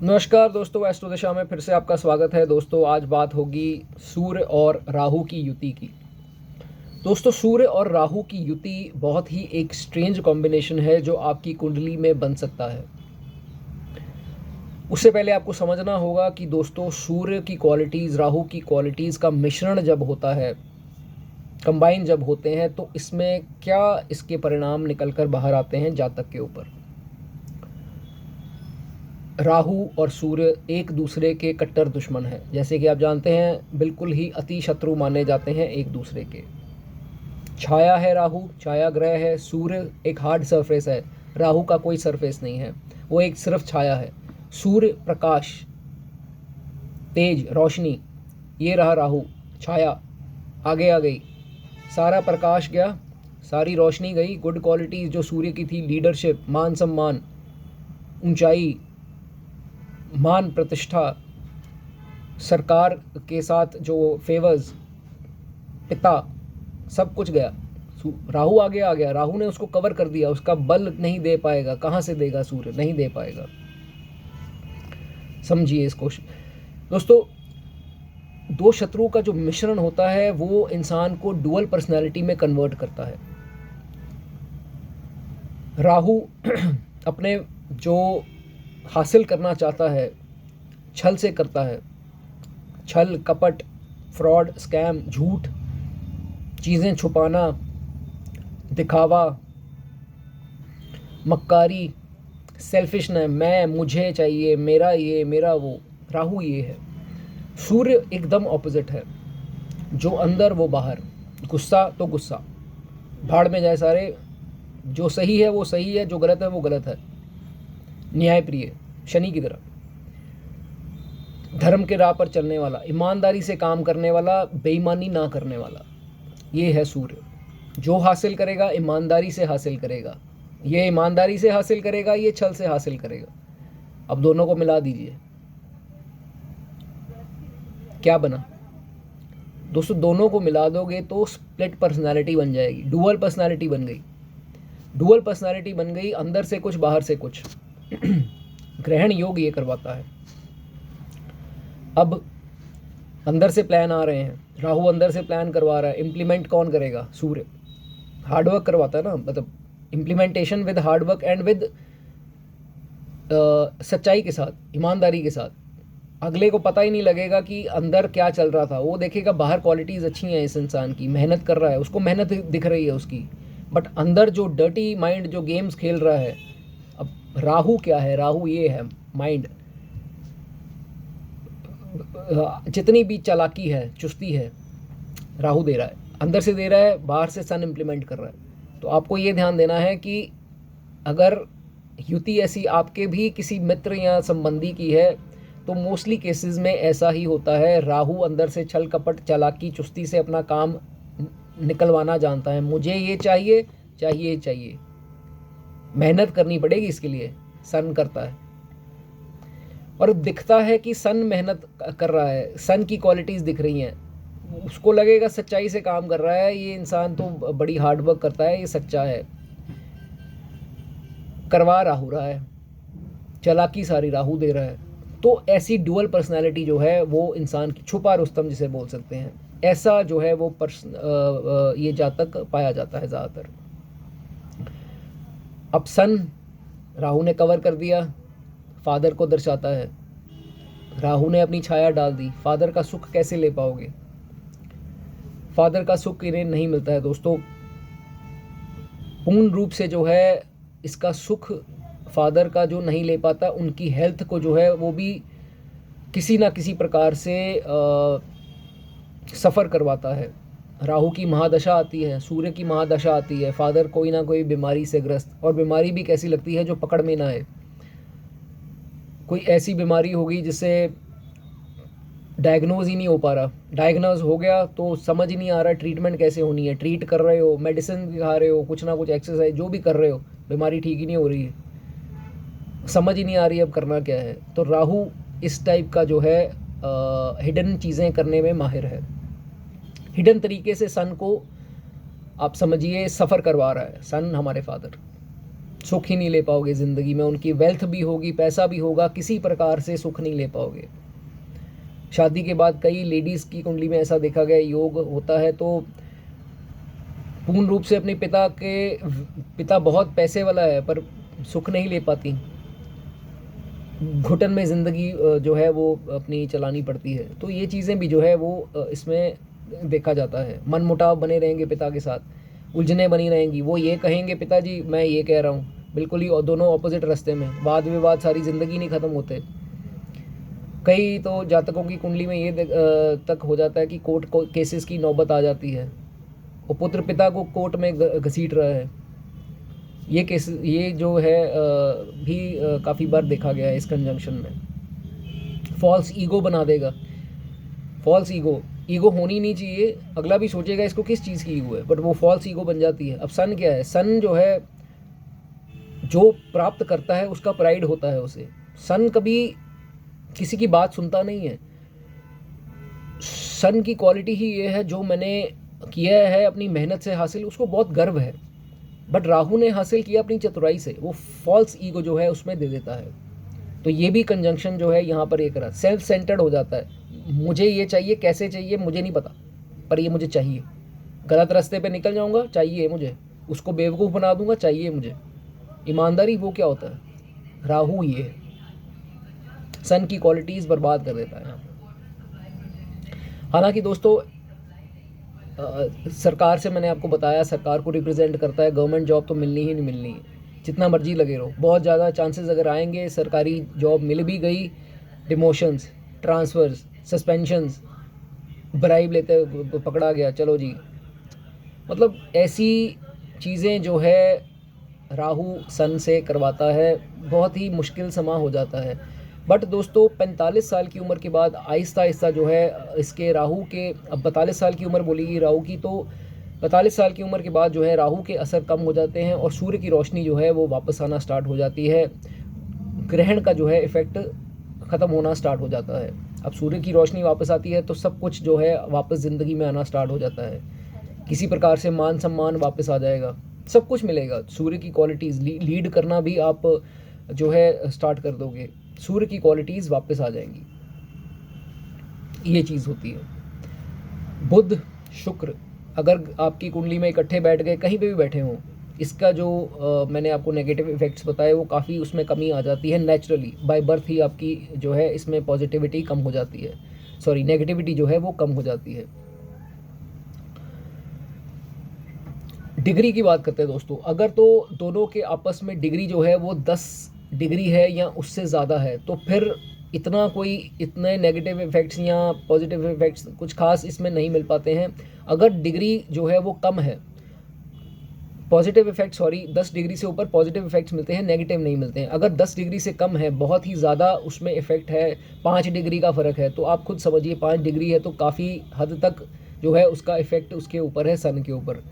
नमस्कार दोस्तों, एस्ट्रो दिशा में फिर से आपका स्वागत है। दोस्तों आज बात होगी सूर्य और राहु की युति की। दोस्तों सूर्य और राहु की युति बहुत ही एक स्ट्रेंज कॉम्बिनेशन है जो आपकी कुंडली में बन सकता है। उससे पहले आपको समझना होगा कि दोस्तों सूर्य की क्वालिटीज़ राहु की क्वालिटीज़ का मिश्रण जब होता है, कंबाइन जब होते हैं, तो इसमें क्या इसके परिणाम निकल कर बाहर आते हैं जातक के ऊपर। राहु और सूर्य एक दूसरे के कट्टर दुश्मन हैं, जैसे कि आप जानते हैं, बिल्कुल ही अति शत्रु माने जाते हैं एक दूसरे के। छाया है राहु, छाया ग्रह है। सूर्य एक हार्ड सरफेस है, राहु का कोई सरफेस नहीं है, वो एक सिर्फ छाया है। सूर्य प्रकाश, तेज, रोशनी, ये रहा राहु छाया। आगे आ गई, सारा प्रकाश गया, सारी रोशनी गई। गुड क्वालिटीज़ जो सूर्य की थी, लीडरशिप, मान सम्मान, ऊंचाई, मान प्रतिष्ठा, सरकार के साथ जो फेवर्स, पिता, सब कुछ गया। राहु आगे आ गया, राहु ने उसको कवर कर दिया। उसका बल नहीं दे पाएगा, कहाँ से देगा सूर्य, नहीं दे पाएगा। समझिए इसको दोस्तों। दो शत्रुओं का जो मिश्रण होता है वो इंसान को डुअल पर्सनैलिटी में कन्वर्ट करता है। राहु अपने जो हासिल करना चाहता है छल से करता है। छल, कपट, फ्रॉड, स्कैम, झूठ, चीज़ें छुपाना, दिखावा, मक्कारी, सेल्फिशनेस, मैं, मुझे चाहिए, मेरा ये, मेरा वो। राहु ये है। सूर्य एकदम ऑपोजिट है, जो अंदर वो बाहर। गुस्सा तो गुस्सा, भाड़ में जाए सारे। जो सही है वो सही है, जो गलत है वो गलत है। न्यायप्रिय, शनि की तरह। धर्म के राह पर चलने वाला, ईमानदारी से काम करने वाला, बेईमानी ना करने वाला, ये है सूर्य। जो हासिल करेगा ईमानदारी से हासिल करेगा। ये ईमानदारी से हासिल करेगा, ये छल से हासिल करेगा। अब दोनों को मिला दीजिए, क्या बना दोस्तों? दोनों को मिला दोगे तो स्प्लिट पर्सनालिटी बन जाएगी, डुअल पर्सनालिटी बन गई। डुअल पर्सनालिटी बन गई, अंदर से कुछ बाहर से कुछ। ग्रहण योग ये करवाता है। अब अंदर से प्लान आ रहे हैं, राहु अंदर से प्लान करवा रहा है। इम्प्लीमेंट कौन करेगा? सूर्य। हार्डवर्क करवाता है ना, मतलब implementation with hard work and with सच्चाई के साथ, ईमानदारी के साथ। अगले को पता ही नहीं लगेगा कि अंदर क्या चल रहा था। वो देखेगा बाहर क्वालिटीज़ अच्छी हैं इस इंसान की, मेहनत कर रहा है, उसको मेहनत दिख रही है उसकी, बट अंदर जो डर्टी माइंड जो गेम्स खेल रहा है। अब राहु क्या है? राहु ये है माइंड। जितनी भी चालाकी है, चुस्ती है, राहु दे रहा है। अंदर से दे रहा है, बाहर से सन इम्प्लीमेंट कर रहा है। तो आपको ये ध्यान देना है कि अगर युति ऐसी आपके भी किसी मित्र या संबंधी की है तो मोस्टली केसेस में ऐसा ही होता है। राहु अंदर से छल कपट, चालाकी, चुस्ती से अपना काम निकलवाना जानता है। मुझे ये चाहिए, चाहिए चाहिए, मेहनत करनी पड़ेगी इसके लिए। सन करता है और दिखता है कि सन मेहनत कर रहा है, सन की क्वालिटीज़ दिख रही हैं। उसको लगेगा सच्चाई से काम कर रहा है, ये इंसान तो बड़ी हार्ड वर्क करता है, ये सच्चा है। करवा राहु रहा है, चालाकी सारी राहु दे रहा है। तो ऐसी डुअल पर्सनालिटी जो है वो इंसान की, छुपा रुस्तम जिसे बोल सकते हैं, ऐसा जो है वो ये जातक पाया जाता है ज़्यादातर। अब सन राहु ने कवर कर दिया, फादर को दर्शाता है। राहु ने अपनी छाया डाल दी, फादर का सुख कैसे ले पाओगे? फादर का सुख इन्हें नहीं मिलता है दोस्तों। पूर्ण रूप से जो है इसका सुख फादर का जो नहीं ले पाता, उनकी हेल्थ को जो है वो भी किसी ना किसी प्रकार से सफ़र करवाता है। राहु की महादशा आती है, सूर्य की महादशा आती है, फादर कोई ना कोई बीमारी से ग्रस्त। और बीमारी भी कैसी लगती है? जो पकड़ में ना आए। कोई ऐसी बीमारी होगी जिससे डायग्नोज ही नहीं हो पा रहा, डायग्नोज हो गया तो समझ ही नहीं आ रहा ट्रीटमेंट कैसे होनी है। ट्रीट कर रहे हो, मेडिसिन खा रहे हो, कुछ ना कुछ एक्सरसाइज जो भी कर रहे हो, बीमारी ठीक ही नहीं हो रही है, समझ ही नहीं आ रही अब करना क्या है। तो राहु इस टाइप का जो है हिडन चीज़ें करने में माहिर है। हिडन तरीके से सन को आप समझिए सफ़र करवा रहा है। सन हमारे फादर, सुख ही नहीं ले पाओगे ज़िंदगी में। उनकी वेल्थ भी होगी, पैसा भी होगा, किसी प्रकार से सुख नहीं ले पाओगे। शादी के बाद कई लेडीज़ की कुंडली में ऐसा देखा गया योग होता है तो पूर्ण रूप से अपने पिता बहुत पैसे वाला है पर सुख नहीं ले पाती, घुटन में ज़िंदगी जो है वो अपनी चलानी पड़ती है। तो ये चीज़ें भी जो है वो इसमें देखा जाता है। मनमुटाव बने रहेंगे पिता के साथ, उलझने बनी रहेंगी। वो ये कहेंगे पिताजी मैं ये कह रहा हूँ, बिल्कुल ही दोनों ऑपोजिट रास्ते में, वाद विवाद सारी ज़िंदगी नहीं ख़त्म होते। कई तो जातकों की कुंडली में ये तक हो जाता है कि कोर्ट केसेस की नौबत आ जाती है, वो पुत्र पिता को कोर्ट में घसीट रहा है। ये केस ये जो है भी काफ़ी बार देखा गया है इस कंजंक्शन में। फॉल्स ईगो बना देगा, फॉल्स ईगो होनी नहीं चाहिए। अगला भी सोचेगा इसको किस चीज़ की ईगो है, बट वो फॉल्स ईगो बन जाती है। अब सन क्या है, सन जो है जो प्राप्त करता है उसका प्राइड होता है उसे। सन कभी किसी की बात सुनता नहीं है। सन की क्वालिटी ही ये है, जो मैंने किया है अपनी मेहनत से हासिल, उसको बहुत गर्व है। बट राहु ने हासिल किया अपनी चतुराई से, वो फॉल्स ईगो जो है उसमें दे देता है। तो ये भी कंजंक्शन जो है यहाँ पर एक रहा, सेल्फ सेंटर्ड हो जाता है। मुझे ये चाहिए, कैसे चाहिए मुझे नहीं पता, पर ये मुझे चाहिए। गलत रास्ते पे निकल जाऊँगा, चाहिए मुझे। उसको बेवकूफ़ बना दूंगा, चाहिए मुझे। ईमानदारी वो क्या होता है, राहु ये है। सन की क्वालिटीज़ बर्बाद कर देता है यहाँ पर। हालांकि दोस्तों सरकार से मैंने आपको बताया, सरकार को रिप्रेजेंट करता है। गवर्नमेंट जॉब तो मिलनी ही नहीं मिलनी है, जितना मर्जी लगे रहो। बहुत ज़्यादा चांसेस अगर आएंगे, सरकारी जॉब मिल भी गई, डिमोशंस, ट्रांसफ़र्स, सस्पेंशंस, ब्राइब लेते पकड़ा गया, चलो जी। मतलब ऐसी चीज़ें जो है राहु सन से करवाता है, बहुत ही मुश्किल समा हो जाता है। बट दोस्तों 45 साल की उम्र के बाद आहिस्ता आहिस्ता जो है इसके राहु के, अब 42 साल की उम्र बोलेगी राहु की, तो 45 साल की उम्र के बाद जो है राहु के असर कम हो जाते हैं और सूर्य की रोशनी जो है वो वापस आना स्टार्ट हो जाती है। ग्रहण का जो है इफ़ेक्ट ख़त्म होना स्टार्ट हो जाता है। अब सूर्य की रोशनी वापस आती है तो सब कुछ जो है वापस ज़िंदगी में आना स्टार्ट हो जाता है। किसी प्रकार से मान सम्मान वापस आ जाएगा, सब कुछ मिलेगा। सूर्य की क्वालिटीज़ लीड करना भी आप जो है स्टार्ट कर दोगे, सूर्य की क्वालिटीज़ वापस आ जाएंगी। ये चीज़ होती है। बुध शुक्र अगर आपकी कुंडली में इकट्ठे बैठ गए, कहीं पे भी बैठे हों, इसका जो मैंने आपको नेगेटिव इफ़ेक्ट्स बताए वो काफ़ी उसमें कमी आ जाती है नेचुरली। बाय बर्थ ही आपकी जो है इसमें पॉजिटिविटी कम हो जाती है, सॉरी नेगेटिविटी जो है वो कम हो जाती है। डिग्री की बात करते हैं दोस्तों, अगर तो दोनों के आपस में डिग्री जो है वो 10 डिग्री है या उससे ज़्यादा है, तो फिर इतने नेगेटिव इफ़ेक्ट्स या पॉजिटिव इफ़ेक्ट्स कुछ खास इसमें नहीं मिल पाते हैं। अगर डिग्री जो है वो कम है, पॉजिटिव इफ़ेक्ट 10 डिग्री से ऊपर पॉजिटिव इफ़ेक्ट्स मिलते हैं, नेगेटिव नहीं मिलते हैं। अगर 10 डिग्री से कम है, बहुत ही ज़्यादा उसमें इफ़ेक्ट है, 5 डिग्री का फ़र्क है, तो आप खुद समझिए 5 डिग्री है तो काफ़ी हद तक जो है उसका इफ़ेक्ट उसके ऊपर है, सन के ऊपर।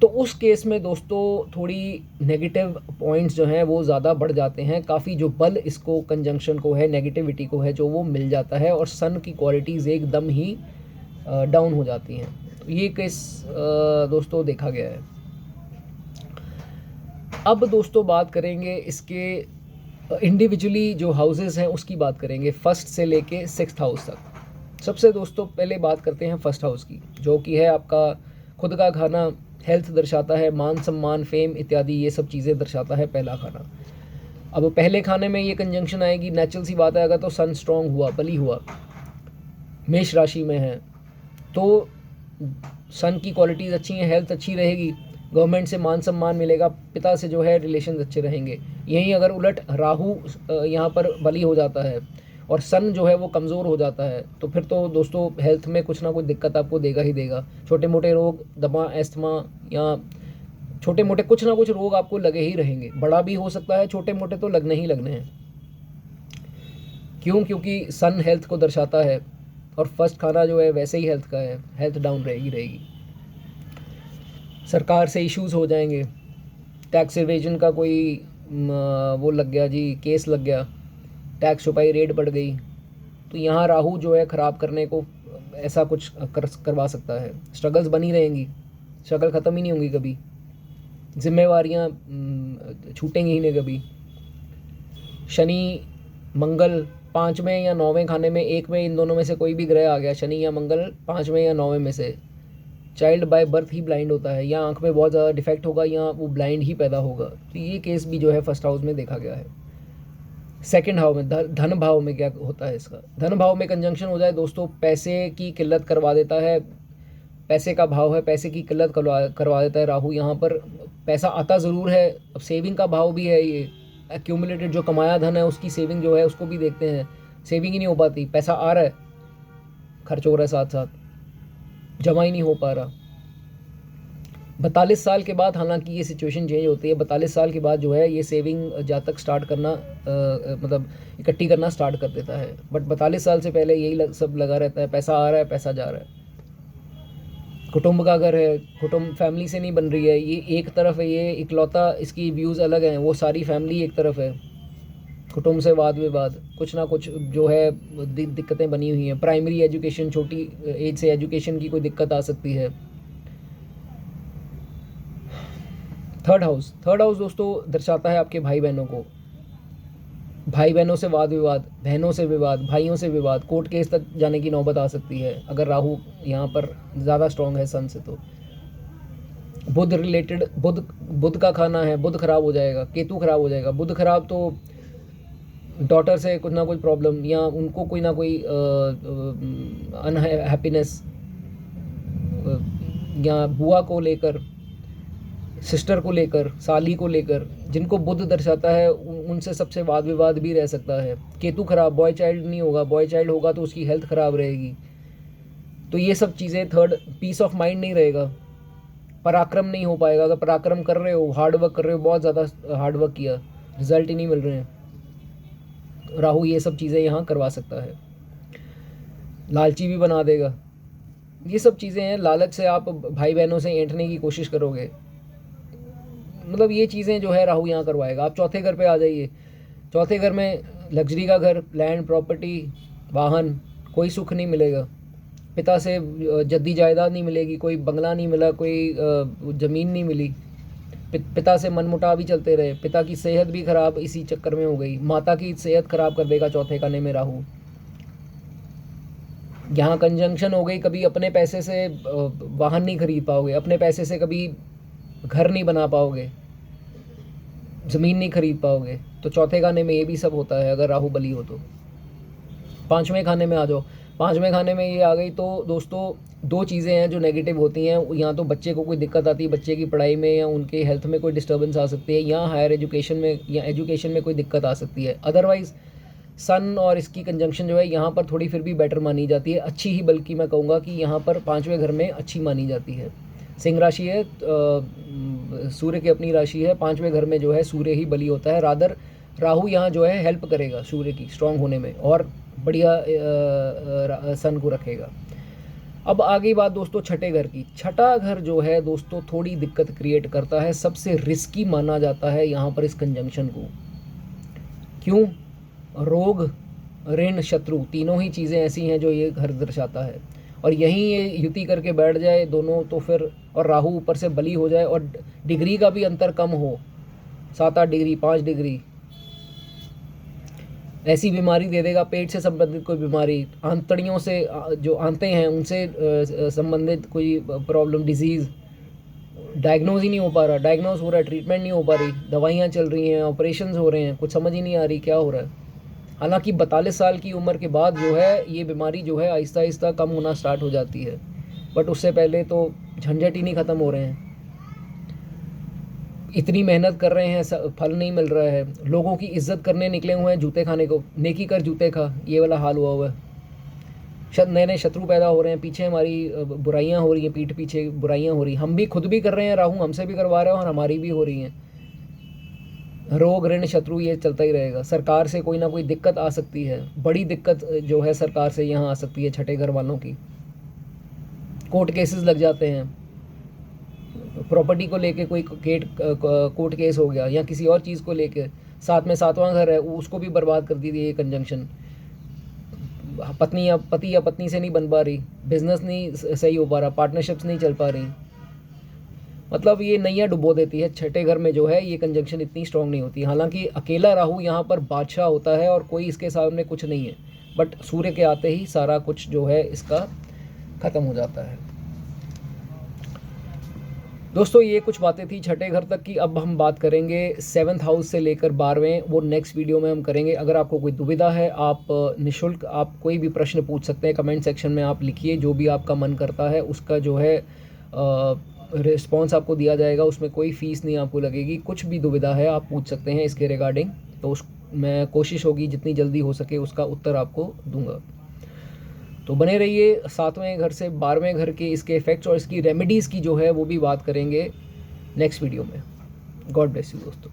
तो उस केस में दोस्तों थोड़ी नेगेटिव पॉइंट्स जो हैं वो ज़्यादा बढ़ जाते हैं। काफ़ी जो बल इसको कंजंक्शन को है, नेगेटिविटी को है, जो वो मिल जाता है और सन की क्वालिटीज़ एकदम ही डाउन हो जाती हैं। तो ये केस दोस्तों देखा गया है। अब दोस्तों बात करेंगे इसके इंडिविजुअली जो हाउसेस हैं उसकी बात करेंगे, फर्स्ट से लेके 6th हाउस तक। सबसे दोस्तों पहले बात करते हैं फर्स्ट हाउस की, जो कि है आपका खुद का खाना, हेल्थ दर्शाता है, मान सम्मान, फेम इत्यादि ये सब चीज़ें दर्शाता है पहला खाना। अब पहले खाने में ये कंजंक्शन आएगी, नेचुरल सी बात है। अगर तो सन स्ट्रॉन्ग हुआ, बली हुआ, मेष राशि में है, तो सन की क्वालिटीज़ अच्छी हैं, हेल्थ अच्छी रहेगी, गवर्नमेंट से मान सम्मान मिलेगा, पिता से जो है रिलेशन अच्छे रहेंगे। यहीं अगर उलट राहु यहाँ पर बली हो जाता है और सन जो है वो कमज़ोर हो जाता है, तो फिर तो दोस्तों हेल्थ में कुछ ना कुछ दिक्कत आपको देगा ही देगा। छोटे मोटे रोग, दमा, एस्थमा या छोटे मोटे कुछ ना कुछ रोग आपको लगे ही रहेंगे। बड़ा भी हो सकता है, छोटे मोटे तो लगने ही लगने हैं। क्यों? क्योंकि सन हेल्थ को दर्शाता है और फर्स्ट खाना जो है वैसे ही हेल्थ का है, हेल्थ डाउन रहेगी। सरकार से इश्यूज़ हो जाएंगे, टैक्स एवेजन का कोई वो लग गया जी, केस लग गया, टैक्स छुपाई रेड बढ़ गई, तो यहाँ राहु जो है ख़राब करने को ऐसा कुछ करवा सकता है। स्ट्रगल्स बनी रहेंगी, स्ट्रगल ख़त्म ही नहीं होंगी कभी। जिम्मेवारियाँ छूटेंगी ही नहीं कभी। शनि मंगल 5वें या 9वें खाने में, एक में इन दोनों में से कोई भी ग्रह आ गया, शनि या मंगल 5वें या 9वें में से, child by birth he blind होता है, या आंख में बहुत ज़्यादा डिफेक्ट होगा या वो ब्लाइंड ही पैदा होगा। तो ये केस भी जो है फर्स्ट हाउस में देखा गया है। सेकंड हाउस में धन भाव में क्या होता है इसका? धन भाव में कंजंक्शन हो जाए दोस्तों, पैसे की किल्लत करवा देता है। पैसे का भाव है, पैसे की किल्लत करवा देता है राहु यहाँ पर। पैसा आता ज़रूर है, अब सेविंग का भाव भी है ये, एक्यूमुलेटेड जो कमाया धन है उसकी सेविंग जो है उसको भी देखते हैं, सेविंग ही नहीं हो पाती, पैसा आ रहा है खर्च हो रहा है साथ साथ, जमा ही नहीं हो पा रहा। 42 साल के बाद हालांकि ये सिचुएशन चेंज होती है। 42 साल के बाद जो है ये सेविंग जातक स्टार्ट करना मतलब इकट्ठी करना स्टार्ट कर देता है, बट 42 साल से पहले यही सब लगा रहता है, पैसा आ रहा है, पैसा जा रहा है। कुटुंब का घर है, कुटुंब फैमिली से नहीं बन रही है, ये एक तरफ है, ये इकलौता इसकी व्यूज़ अलग हैं, वो सारी फैमिली एक तरफ है। कुटुंब से वाद विवाद, कुछ ना कुछ जो है दिक्कतें बनी हुई हैं। प्राइमरी एजुकेशन, छोटी एज से एजुकेशन की कोई दिक्कत आ सकती है। थर्ड हाउस दोस्तों दर्शाता है आपके भाई बहनों को। भाई बहनों से वाद विवाद, बहनों से विवाद, भाइयों से विवाद, कोर्ट केस तक जाने की नौबत आ सकती है अगर राहु यहाँ पर ज़्यादा स्ट्रॉन्ग है सन से। तो बुध रिलेटेड, बुध का खाना है, बुध खराब हो जाएगा, केतु खराब हो जाएगा। बुध खराब तो डॉटर से कुछ ना कुछ प्रॉब्लम, या उनको कोई ना कोई अनहैप्पीनेस, या बुआ को लेकर, सिस्टर को लेकर, साली को लेकर, जिनको बुध दर्शाता है उनसे सबसे वाद विवाद भी रह सकता है। केतु खराब, बॉय चाइल्ड नहीं होगा, बॉय चाइल्ड होगा तो उसकी हेल्थ खराब रहेगी। तो ये सब चीज़ें। थर्ड, पीस ऑफ माइंड नहीं रहेगा, पराक्रम नहीं हो पाएगा। अगर पराक्रम कर रहे हो, हार्ड वर्क कर रहे हो, बहुत ज़्यादा हार्ड वर्क किया, रिजल्ट ही नहीं मिल रहे हैं, राहु ये सब चीज़ें यहाँ करवा सकता है। लालची भी बना देगा। ये सब चीज़ें हैं, लालच से आप भाई बहनों से ऐंठने की कोशिश करोगे, मतलब ये चीज़ें जो है राहु यहाँ करवाएगा। आप चौथे घर पे आ जाइए। चौथे घर में लग्जरी का घर, लैंड प्रॉपर्टी, वाहन, कोई सुख नहीं मिलेगा। पिता से जद्दी जायदाद नहीं मिलेगी, कोई बंगला नहीं मिला, कोई ज़मीन नहीं मिली। पिता से मनमुटाव भी चलते रहे। पिता की सेहत भी खराब इसी चक्कर में हो गई। माता की सेहत खराब कर देगा चौथे खाने में राहु। यहाँ कंजंक्शन हो गई, कभी अपने पैसे से वाहन नहीं खरीद पाओगे, अपने पैसे से कभी घर नहीं बना पाओगे, ज़मीन नहीं खरीद पाओगे। तो चौथे खाने में ये भी सब होता है अगर राहु बली हो तो। पाँचवें खाने में आ जाओ। पाँचवें खाने में ये आ गई तो दोस्तों दो चीज़ें हैं जो नेगेटिव होती हैं। यहाँ तो बच्चे को कोई दिक्कत आती है, बच्चे की पढ़ाई में या उनके हेल्थ में कोई डिस्टर्बेंस आ सकती है, या हायर एजुकेशन में या एजुकेशन में कोई दिक्कत आ सकती है। अदरवाइज़ सन और इसकी कंजंक्शन जो है यहाँ पर थोड़ी फिर भी बेटर मानी जाती है, अच्छी ही, बल्कि मैं कहूँगा कि यहाँ पर पाँचवें घर में अच्छी मानी जाती है। सिंह राशि है, सूर्य की अपनी राशि है, पाँचवें घर में जो है सूर्य ही बली होता है। रादर राहु यहाँ जो है हेल्प करेगा सूर्य की स्ट्रांग होने में, और बढ़िया सन को रखेगा। अब आगे बात दोस्तों छठे घर की। छठा घर जो है दोस्तों थोड़ी दिक्कत क्रिएट करता है, सबसे रिस्की माना जाता है यहाँ पर इस कंजंक्शन को। क्यों? रोग, ऋण, शत्रु, तीनों ही चीज़ें ऐसी हैं जो ये घर दर्शाता है। और यहीं ये युति करके बैठ जाए दोनों तो फिर, और राहु ऊपर से बली हो जाए, और डिग्री का भी अंतर कम हो, 7-8 डिग्री, 5 डिग्री, ऐसी बीमारी दे देगा, पेट से संबंधित कोई बीमारी, आंतड़ियों से जो आंतें हैं उनसे संबंधित कोई प्रॉब्लम, डिजीज़, डायग्नोज ही नहीं हो पा रहा, डायग्नोज हो रहा है, ट्रीटमेंट नहीं हो पा रही, दवाइयाँ चल रही हैं, ऑपरेशंस हो रहे हैं, कुछ समझ ही नहीं आ रही क्या हो रहा है। हालांकि 42 साल की उम्र के बाद जो है ये बीमारी जो है आहिस्ता आहिस्ता कम होना स्टार्ट हो जाती है, बट उससे पहले तो झंझट ही नहीं ख़त्म हो रहे हैं। इतनी मेहनत कर रहे हैं, फल नहीं मिल रहा है। लोगों की इज्जत करने निकले हुए हैं जूते खाने को, नेकी कर जूते खा, ये वाला हाल हुआ हुआ है। नए नए शत्रु पैदा हो रहे हैं, पीछे हमारी बुराइयां हो रही हैं, पीठ पीछे बुराइयां हो रही हैं। हम भी खुद भी कर रहे हैं, राहु हमसे भी करवा रहे हैं और हमारी भी हो रही हैं। रोग, ऋण, शत्रु ये चलता ही रहेगा। सरकार से कोई ना कोई दिक्कत आ सकती है, बड़ी दिक्कत जो है सरकार से यहाँ आ सकती है छठे घर वालों की। कोर्ट केसेस लग जाते हैं, प्रॉपर्टी को लेके कोई कोर्ट केस हो गया, या किसी और चीज़ को लेके। साथ में 7वां घर है, उसको भी बर्बाद कर दी थी ये कंजंक्शन। पति या पत्नी से नहीं बन पा रही, बिजनेस नहीं सही हो पा रहा, पार्टनरशिप्स नहीं चल पा रही, मतलब ये नैया डुबो देती है। छठे घर में जो है ये कंजंक्शन इतनी स्ट्रांग नहीं होती। हालांकि अकेला राहु यहाँ पर बादशाह होता है और कोई इसके सामने कुछ नहीं है, बट सूर्य के आते ही सारा कुछ जो है इसका ख़त्म हो जाता है। दोस्तों ये कुछ बातें थी छठे घर तक की। अब हम बात करेंगे 7th हाउस से लेकर 12वें, वो नेक्स्ट वीडियो में हम करेंगे। अगर आपको कोई दुविधा है, आप निःशुल्क आप कोई भी प्रश्न पूछ सकते हैं, कमेंट सेक्शन में आप लिखिए, जो भी आपका मन करता है उसका जो है रिस्पॉन्स आपको दिया जाएगा। उसमें कोई फ़ीस नहीं आपको लगेगी। कुछ भी दुविधा है आप पूछ सकते हैं इसके रिगार्डिंग, तो उस मैं कोशिश होगी जितनी जल्दी हो सके उसका उत्तर आपको दूंगा। तो बने रहिए। 7वें घर से 12वें घर के इसके इफ़ेक्ट्स और इसकी रेमेडीज़ की जो है वो भी बात करेंगे नेक्स्ट वीडियो में। गॉड ब्लेस यू दोस्तों।